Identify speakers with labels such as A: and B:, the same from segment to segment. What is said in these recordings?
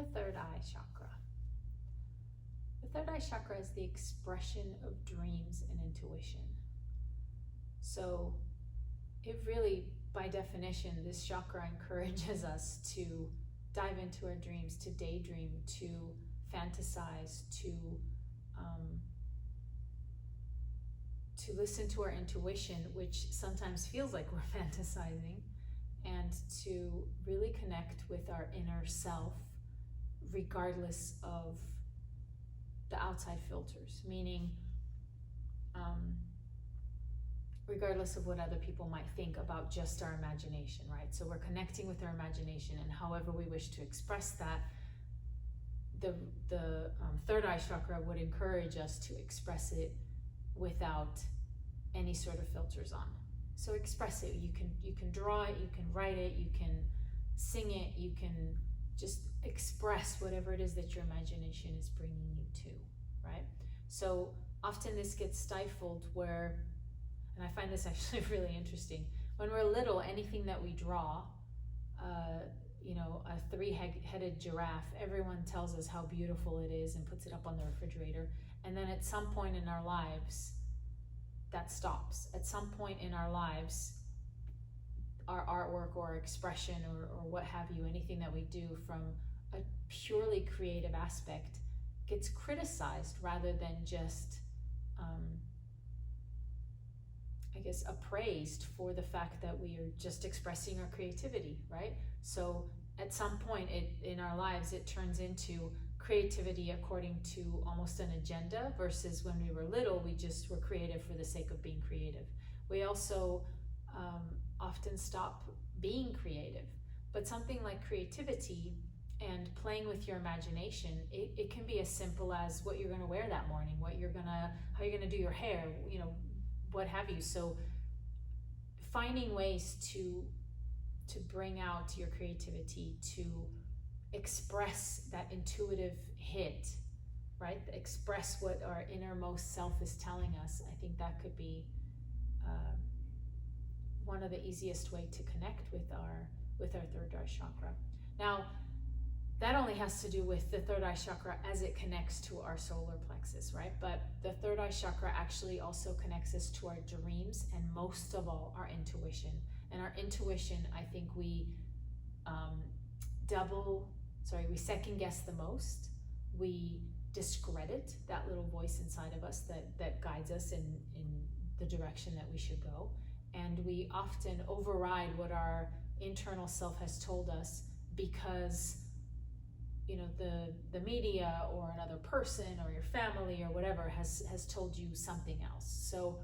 A: the third eye chakra. The third eye chakra is the expression of dreams and intuition. So it really, by definition, this chakra encourages us to dive into our dreams, to daydream, to fantasize, to listen to our intuition, which sometimes feels like we're fantasizing, and to really connect with our inner self regardless of the outside filters, meaning regardless of what other people might think about just our imagination, right? So we're connecting with our imagination, and however we wish to express that, the third eye chakra would encourage us to express it without any sort of filters on. So express it. You can draw it, you can write it, you can sing it, you can just express whatever it is that your imagination is bringing you to, right? So often this gets stifled where, and I find this actually really interesting, when we're little, anything that we draw, a three-headed giraffe, everyone tells us how beautiful it is and puts it up on the refrigerator. And then at some point in our lives, that stops. At some point in our lives, our artwork or expression or what have you, anything that we do from a purely creative aspect gets criticized rather than just, appraised for the fact that we are just expressing our creativity, right? So at some point in our lives, it turns into creativity according to almost an agenda, versus when we were little, we just were creative for the sake of being creative. We also often stop being creative. But something like creativity and playing with your imagination, it can be as simple as what you're going to wear that morning, how you're going to do your hair, what have you. So finding ways to bring out your creativity, to express that intuitive hit, right? Express what our innermost self is telling us. I think that could be one of the easiest way to connect with our third eye chakra. Now, that only has to do with the third eye chakra as it connects to our solar plexus, right? But the third eye chakra actually also connects us to our dreams, and most of all, our intuition. And our intuition, I think we we second guess the most. We discredit that little voice inside of us that guides us in the direction that we should go. And we often override what our internal self has told us because the media or another person or your family or whatever has told you something else. So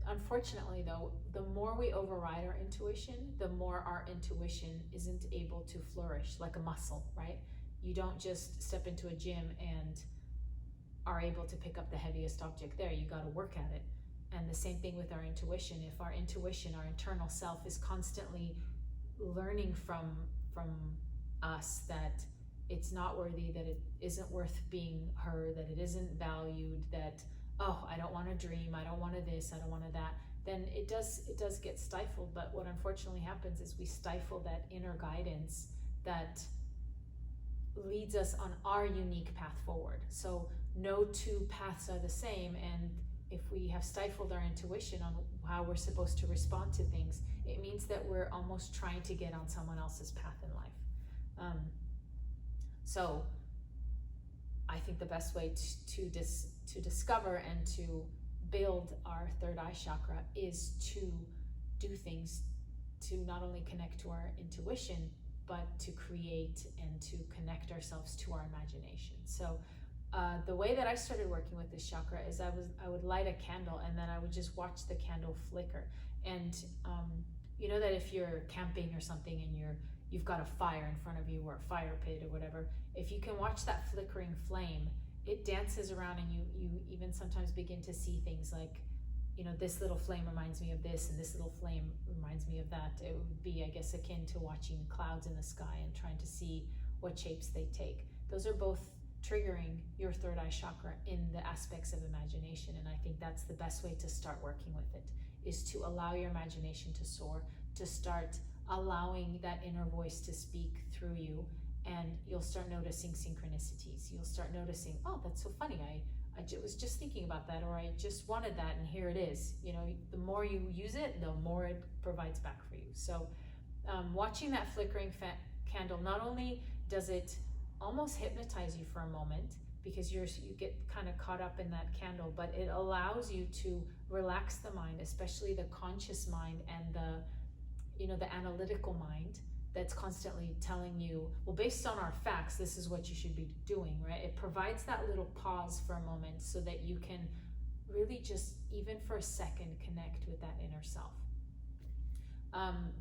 A: unfortunately though, the more we override our intuition, the more our intuition isn't able to flourish like a muscle, right? You don't just step into a gym and are able to pick up the heaviest object there. You got to work at it. And the same thing with our intuition. If our intuition, our internal self, is constantly learning from us that it's not worthy, that it isn't worth being heard, that it isn't valued, that, oh, I don't want to dream, I don't want to this, I don't want to that, then it does get stifled. But what unfortunately happens is we stifle that inner guidance that leads us on our unique path forward. So no two paths are the same, and if we have stifled our intuition on how we're supposed to respond to things, it means that we're almost trying to get on someone else's path in life. So I think the best way to discover and to build our third eye chakra is to do things to not only connect to our intuition, but to create and to connect ourselves to our imagination. So the way that I started working with this chakra is I would light a candle, and then I would just watch the candle flicker. And you know that if you're camping or something and you've got a fire in front of you, or a fire pit or whatever, if you can watch that flickering flame, it dances around, and you even sometimes begin to see things like, this little flame reminds me of this, and this little flame reminds me of that. It would be, I guess, akin to watching clouds in the sky and trying to see what shapes they take. Those are both triggering your third eye chakra in the aspects of imagination. And I think that's the best way to start working with it, is to allow your imagination to soar, to start allowing that inner voice to speak through you, and you'll start noticing synchronicities. You'll start noticing, oh, that's so funny. I was just thinking about that, or I just wanted that, and here it is. You know, the more you use it, the more it provides back for you. So watching that flickering candle, not only does it almost hypnotize you for a moment, because you get kind of caught up in that candle, but it allows you to relax the mind, especially the conscious mind and the analytical mind that's constantly telling you, well, based on our facts, this is what you should be doing, right? It provides that little pause for a moment so that you can really just, even for a second, connect with that inner self.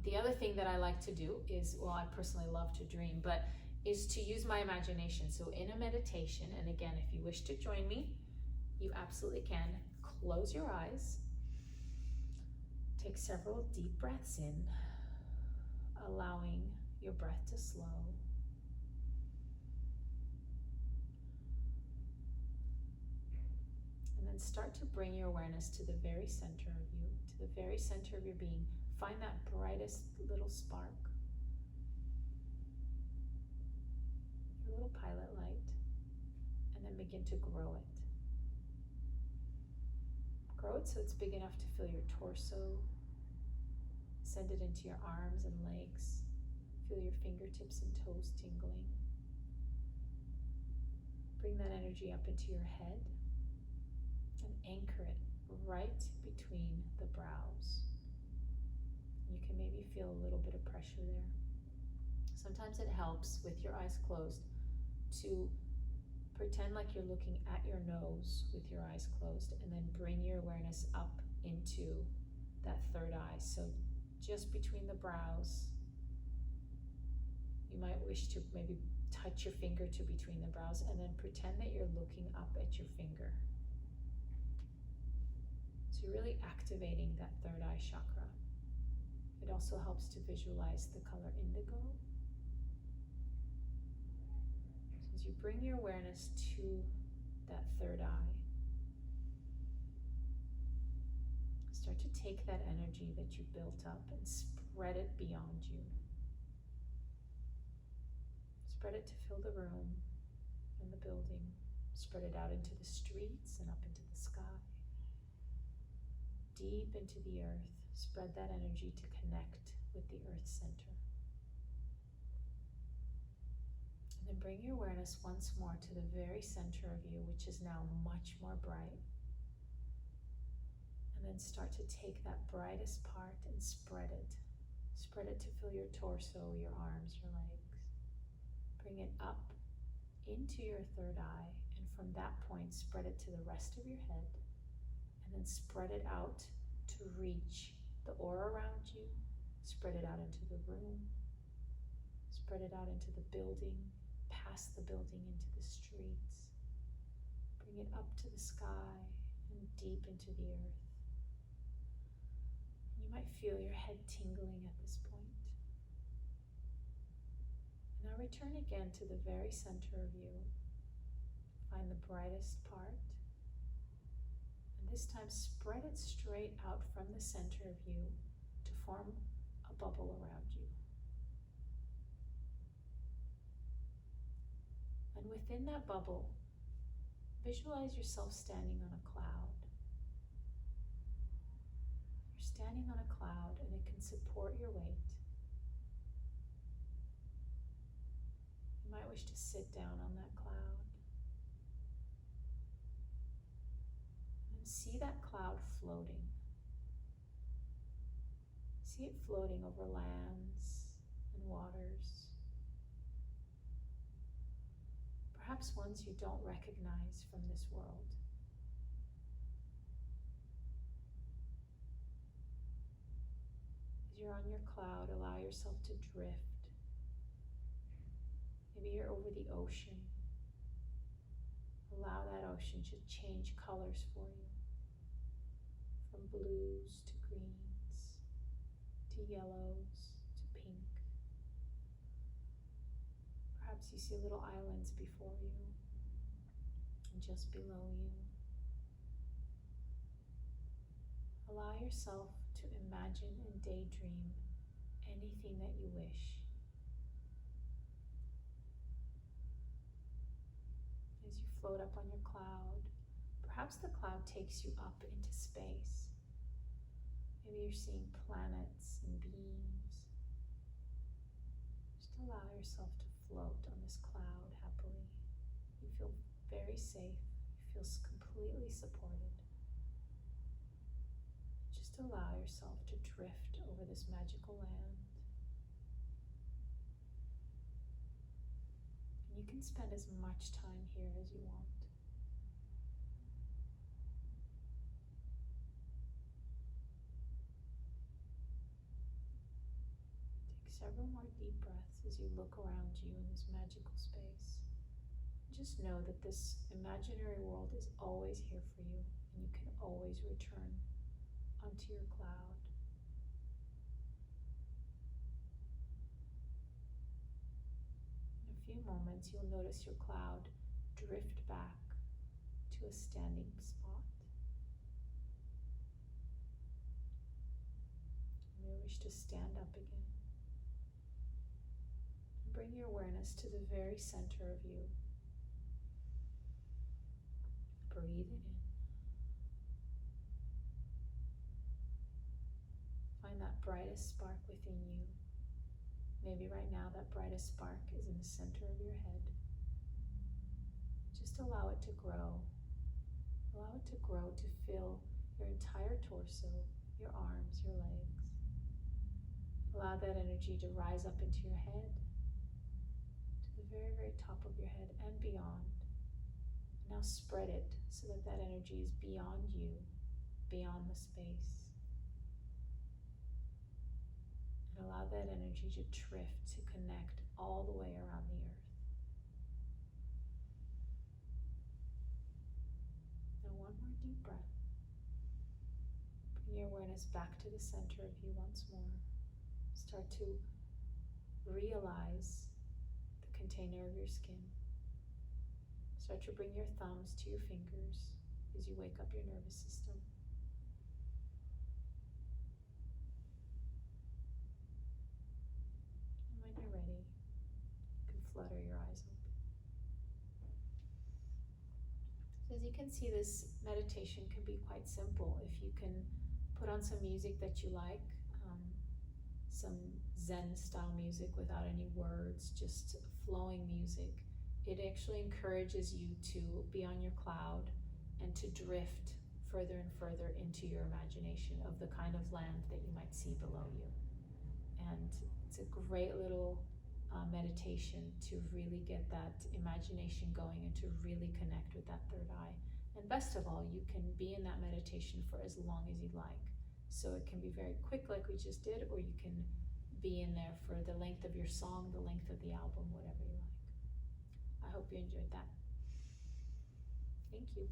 A: The other thing that I like to do is, well, I personally love to dream, but is to use my imagination. So in a meditation, and again, if you wish to join me, you absolutely can. Close your eyes. Take several deep breaths in, allowing your breath to slow. And then start to bring your awareness to the very center of you, to the very center of your being. Find that brightest little spark, your little pilot light, and then begin to grow it. Grow it so it's big enough to fill your torso. Send it into your arms and legs. Feel your fingertips and toes tingling. Bring that energy up into your head and anchor it right between the brows. You can maybe feel a little bit of pressure there. Sometimes it helps with your eyes closed to pretend like you're looking at your nose with your eyes closed, and then bring your awareness up into that third eye. So just between the brows, you might wish to maybe touch your finger to between the brows, and then pretend that you're looking up at your finger. So you're really activating that third eye chakra. It also helps to visualize the color indigo. So as you bring your awareness to that third eye, start to take that energy that you built up and spread it beyond you. Spread it to fill the room and the building. Spread it out into the streets and up into the sky. Deep into the earth. Spread that energy to connect with the earth center. And then bring your awareness once more to the very center of you, which is now much more bright. And then start to take that brightest part and spread it. Spread it to fill your torso, your arms, your legs. Bring it up into your third eye, and from that point, spread it to the rest of your head, and then spread it out to reach the aura around you. Spread it out into the room. Spread it out into the building, past the building into the streets. Bring it up to the sky and deep into the earth. You might feel your head tingling at this point. Now return again to the very center of you. Find the brightest part. And this time spread it straight out from the center of you to form a bubble around you. And within that bubble, visualize yourself standing on a cloud. You're standing on a cloud and it can support your weight. You might wish to sit down on that cloud. And see that cloud floating. See it floating over lands and waters. Perhaps ones you don't recognize from this world. As you're on your cloud, allow yourself to drift. Maybe you're over the ocean. Allow that ocean to change colors for you, from blues to greens, to yellows, to pink. Perhaps you see little islands before you and just below you. Allow yourself to imagine and daydream anything that you wish. as you float up on your cloud. Perhaps the cloud takes you up into space. Maybe you're seeing planets and beams. Just allow yourself to float on this cloud happily. You feel very safe. You feel completely supported. Just allow yourself to drift over this magical land. And you can spend as much time here as you want. Several more deep breaths as you look around you in this magical space. Just know that this imaginary world is always here for you, and you can always return onto your cloud. In a few moments, you'll notice your cloud drift back to a standing spot. You may wish to stand up again. Bring your awareness to the very center of you. Breathe it in. Find that brightest spark within you. Maybe right now that brightest spark is in the center of your head. Just allow it to grow. Allow it to grow to fill your entire torso, your arms, your legs. Allow that energy to rise up into your head, very, very top of your head and beyond. Now spread it so that that energy is beyond you, beyond the space. And allow that energy to drift, to connect all the way around the earth. Now one more deep breath. Bring your awareness back to the center of you once more. Start to realize container of your skin. Start to bring your thumbs to your fingers as you wake up your nervous system. And when you're ready, you can flutter your eyes open. So as you can see, this meditation can be quite simple. If you can put on some music that you like, some Zen style music without any words, just flowing music. It actually encourages you to be on your cloud and to drift further and further into your imagination of the kind of land that you might see below you. And it's a great little meditation to really get that imagination going and to really connect with that third eye. And best of all, you can be in that meditation for as long as you'd like. So it can be very quick like we just did, or you can be in there for the length of your song, the length of the album, whatever you like. I hope you enjoyed that. Thank you.